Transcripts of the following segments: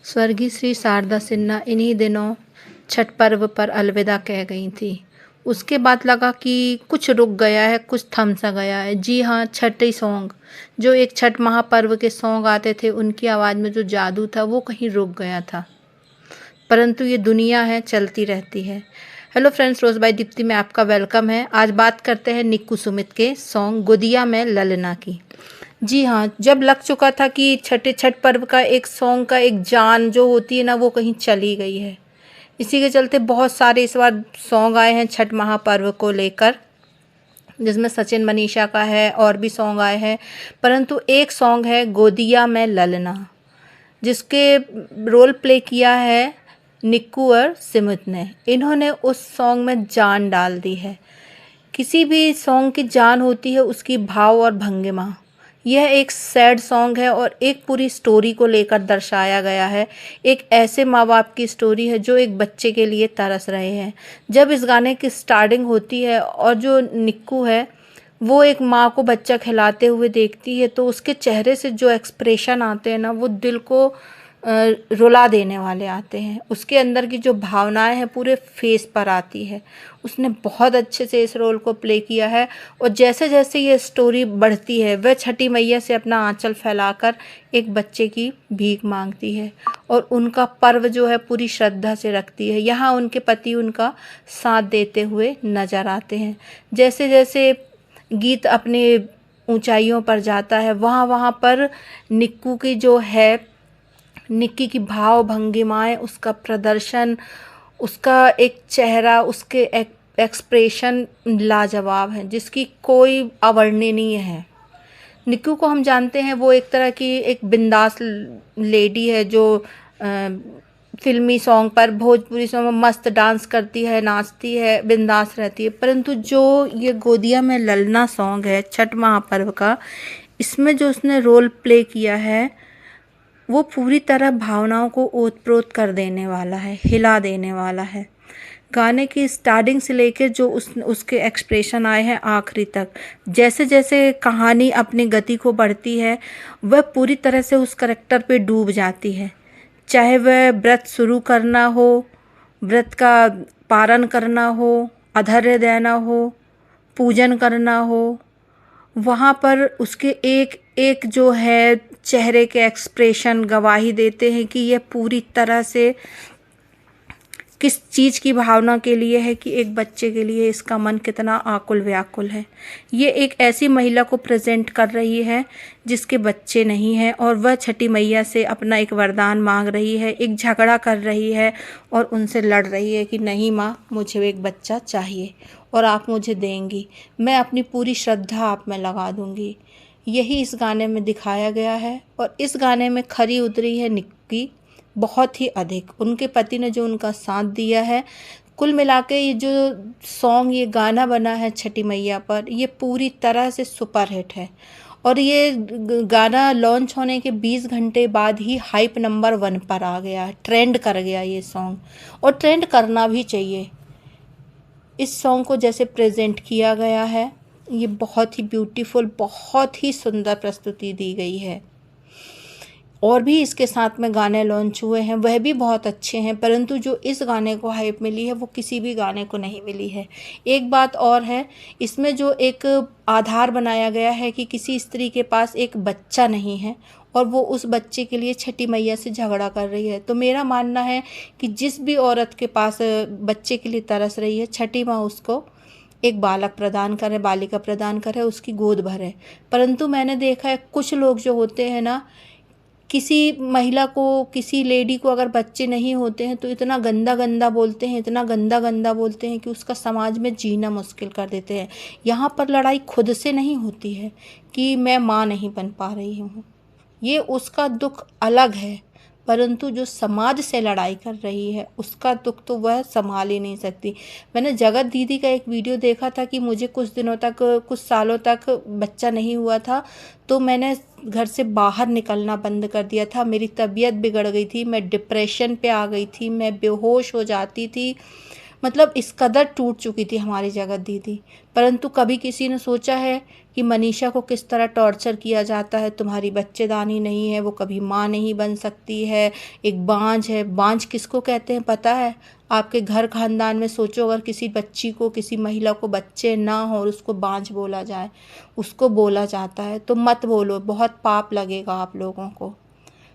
स्वर्गीय श्री शारदा सिन्हा इन्हीं दिनों छठ पर्व पर अलविदा कह गई थी। उसके बाद लगा कि कुछ रुक गया है, कुछ थम सा गया है। जी हाँ, छठी सॉन्ग जो एक छठ महापर्व के सॉन्ग आते थे, उनकी आवाज़ में जो जादू था वो कहीं रुक गया था। परंतु ये दुनिया है, चलती रहती है। हेलो फ्रेंड्स, रोज़ बाय दीप्ति में आपका वेलकम है। आज बात करते हैं निक्कू सुमित के सॉन्ग गोदिया में ललना की। जी हाँ, जब लग चुका था कि छठ पर्व का एक सॉन्ग का एक जान जो होती है ना, वो कहीं चली गई है। इसी के चलते बहुत सारे इस बार सॉन्ग आए हैं छठ महापर्व को लेकर, जिसमें सचिन मनीषा का है और भी सॉन्ग आए हैं। परंतु एक सॉन्ग है गोदिया में ललना, जिसके रोल प्ले किया है निक्कू और सिमित ने। इन्होंने उस सॉन्ग में जान डाल दी है। किसी भी सॉन्ग की जान होती है उसकी भाव और भंगिमा। यह एक सैड सॉन्ग है और एक पूरी स्टोरी को लेकर दर्शाया गया है। एक ऐसे माँ बाप की स्टोरी है जो एक बच्चे के लिए तरस रहे हैं। जब इस गाने की स्टार्टिंग होती है और जो निक्कू है वो एक माँ को बच्चा खिलाते हुए देखती है, तो उसके चेहरे से जो एक्सप्रेशन आते हैं ना, वो दिल को रुला देने वाले आते हैं। उसके अंदर की जो भावनाएं हैं पूरे फेस पर आती है। उसने बहुत अच्छे से इस रोल को प्ले किया है। और जैसे जैसे ये स्टोरी बढ़ती है, वह छठी मैया से अपना आंचल फैलाकर एक बच्चे की भीख मांगती है और उनका पर्व जो है पूरी श्रद्धा से रखती है। यहाँ उनके पति उनका साथ देते हुए नज़र आते हैं। जैसे जैसे गीत अपने ऊंचाइयों पर जाता है, वहाँ वहाँ पर निक्कू की जो है, निक्की की भाव भंगिमाएं, उसका प्रदर्शन, उसका एक चेहरा, उसके एक्सप्रेशन लाजवाब हैं, जिसकी कोई अवर्णनीय है। निक्कू को हम जानते हैं, वो एक तरह की एक बिंदास लेडी है जो फिल्मी सॉन्ग पर, भोजपुरी सॉन्ग में मस्त डांस करती है, नाचती है, बिंदास रहती है। परंतु जो ये गोदिया में ललना सॉन्ग है छठ महापर्व का, इसमें जो उसने रोल प्ले किया है वो पूरी तरह भावनाओं को ओतप्रोत कर देने वाला है, हिला देने वाला है। गाने की स्टार्टिंग से लेकर जो उसके एक्सप्रेशन आए हैं आखिरी तक, जैसे जैसे कहानी अपनी गति को बढ़ती है, वह पूरी तरह से उस करैक्टर पे डूब जाती है। चाहे वह व्रत शुरू करना हो, व्रत का पारण करना हो, अधर्य देना हो, पूजन करना हो, वहाँ पर उसके एक एक जो है चेहरे के एक्सप्रेशन गवाही देते हैं कि यह पूरी तरह से किस चीज़ की भावना के लिए है, कि एक बच्चे के लिए इसका मन कितना आकुल व्याकुल है। ये एक ऐसी महिला को प्रेजेंट कर रही है जिसके बच्चे नहीं हैं और वह छठी मैया से अपना एक वरदान मांग रही है, एक झगड़ा कर रही है और उनसे लड़ रही है कि नहीं माँ, मुझे एक बच्चा चाहिए और आप मुझे देंगी, मैं अपनी पूरी श्रद्धा आप में लगा दूंगी। यही इस गाने में दिखाया गया है और इस गाने में खरी उतरी है निक्की बहुत ही अधिक। उनके पति ने जो उनका साथ दिया है, कुल मिला के ये जो सॉन्ग, ये गाना बना है छठी मैया पर, ये पूरी तरह से सुपर हिट है। और ये गाना लॉन्च होने के 20 घंटे बाद ही हाइप नंबर 1 पर आ गया, ट्रेंड कर गया ये सॉन्ग। और ट्रेंड करना भी चाहिए। इस सॉन्ग को जैसे प्रेजेंट किया गया है, ये बहुत ही ब्यूटीफुल, बहुत ही सुंदर प्रस्तुति दी गई है। और भी इसके साथ में गाने लॉन्च हुए हैं, वह भी बहुत अच्छे हैं, परंतु जो इस गाने को हाइप मिली है वो किसी भी गाने को नहीं मिली है। एक बात और है, इसमें जो एक आधार बनाया गया है कि किसी स्त्री के पास एक बच्चा नहीं है और वो उस बच्चे के लिए छठी मैया से झगड़ा कर रही है, तो मेरा मानना है कि जिस भी औरत के पास बच्चे के लिए तरस रही है, छठी माँ उसको एक बालक प्रदान करे, बालिका प्रदान करे, उसकी गोद भरे। परंतु मैंने देखा है कुछ लोग जो होते हैं ना, किसी महिला को, किसी लेडी को अगर बच्चे नहीं होते हैं तो इतना गंदा गंदा बोलते हैं, इतना गंदा गंदा बोलते हैं कि उसका समाज में जीना मुश्किल कर देते हैं। यहाँ पर लड़ाई खुद से नहीं होती है कि मैं माँ नहीं बन पा रही हूँ, ये उसका दुख अलग है, परंतु जो समाज से लड़ाई कर रही है उसका दुख तो वह संभाल ही नहीं सकती। मैंने जगत दीदी का एक वीडियो देखा था कि मुझे कुछ दिनों तक, कुछ सालों तक बच्चा नहीं हुआ था, तो मैंने घर से बाहर निकलना बंद कर दिया था। मेरी तबीयत बिगड़ गई थी, मैं डिप्रेशन पे आ गई थी, मैं बेहोश हो जाती थी, मतलब इस कदर टूट चुकी थी हमारी जगत दीदी। परंतु कभी किसी ने सोचा है कि मनीषा को किस तरह टॉर्चर किया जाता है, तुम्हारी बच्चेदानी नहीं है, वो कभी माँ नहीं बन सकती है, एक बांझ है। बांझ किसको कहते हैं पता है? आपके घर खानदान में सोचो, अगर किसी बच्ची को, किसी महिला को बच्चे ना हो और उसको बांझ बोला जाए, उसको बोला जाता है, तो मत बोलो, बहुत पाप लगेगा आप लोगों को।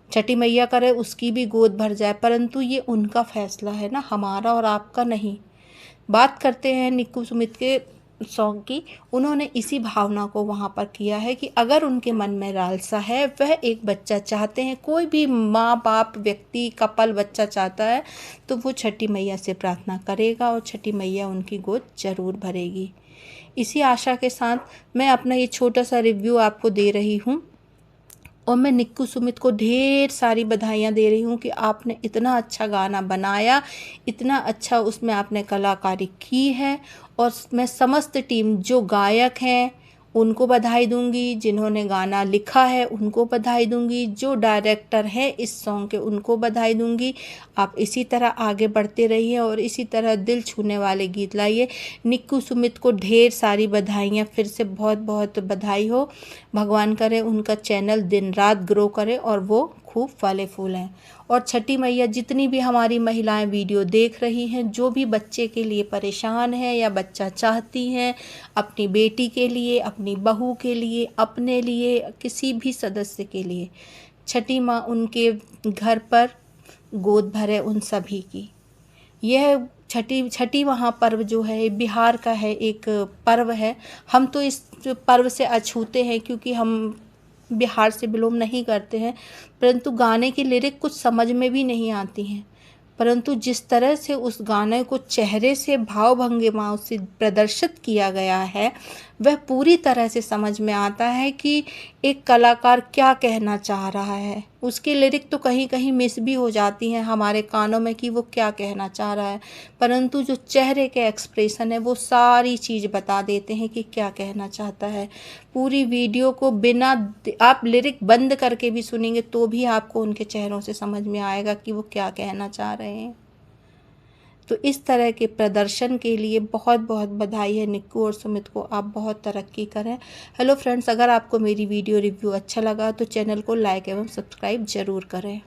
छठी मैया करे उसकी भी गोद भर जाए, परंतु ये उनका फैसला है ना, हमारा और आपका नहीं। बात करते हैं निक्कू सुमित के सॉन्ग की। उन्होंने इसी भावना को वहाँ पर किया है कि अगर उनके मन में लालसा है, वह एक बच्चा चाहते हैं, कोई भी माँ बाप व्यक्ति कपल बच्चा चाहता है, तो वो छठी मैया से प्रार्थना करेगा और छठी मैया उनकी गोद जरूर भरेगी। इसी आशा के साथ मैं अपना ये छोटा सा रिव्यू आपको दे रही हूँ और मैं निक्कू सुमित को ढेर सारी बधाइयाँ दे रही हूँ कि आपने इतना अच्छा गाना बनाया, इतना अच्छा उसमें आपने कलाकारी की है। और मैं समस्त टीम जो गायक हैं उनको बधाई दूंगी, जिन्होंने गाना लिखा है उनको बधाई दूंगी, जो डायरेक्टर है इस सॉन्ग के उनको बधाई दूंगी। आप इसी तरह आगे बढ़ते रहिए और इसी तरह दिल छूने वाले गीत लाइए। निक्कू सुमित को ढेर सारी बधाइयाँ, फिर से बहुत बहुत बधाई हो। भगवान करे उनका चैनल दिन रात ग्रो करे और वो खूब फले फूलें। और छठी मैया जितनी भी हमारी महिलाएं वीडियो देख रही हैं, जो भी बच्चे के लिए परेशान है या बच्चा चाहती हैं, अपनी बेटी के लिए, अपनी बहू के लिए, अपने लिए, किसी भी सदस्य के लिए, छठी माँ उनके घर पर गोद भरे उन सभी की। यह छठी महापर्व जो है बिहार का है, एक पर्व है। हम तो इस पर्व से अछूते हैं क्योंकि हम बिहार से बिलोंग नहीं करते हैं, परंतु गाने की लिरिक कुछ समझ में भी नहीं आती हैं, परंतु जिस तरह से उस गाने को चेहरे से भाव भंगिमाओं से प्रदर्शित किया गया है, वह पूरी तरह से समझ में आता है कि एक कलाकार क्या कहना चाह रहा है। उसकी लिरिक तो कहीं कहीं मिस भी हो जाती हैं हमारे कानों में कि वो क्या कहना चाह रहा है, परंतु जो चेहरे के एक्सप्रेशन है वो सारी चीज़ बता देते हैं कि क्या कहना चाहता है। पूरी वीडियो को बिना आप लिरिक बंद करके भी सुनेंगे तो भी आपको उनके चेहरों से समझ में आएगा कि वो क्या कहना चाह रहे हैं। तो इस तरह के प्रदर्शन के लिए बहुत बहुत बधाई है निक्कू और सुमित को, आप बहुत तरक्की करें। हेलो फ्रेंड्स, अगर आपको मेरी वीडियो रिव्यू अच्छा लगा तो चैनल को लाइक एवं सब्सक्राइब ज़रूर करें।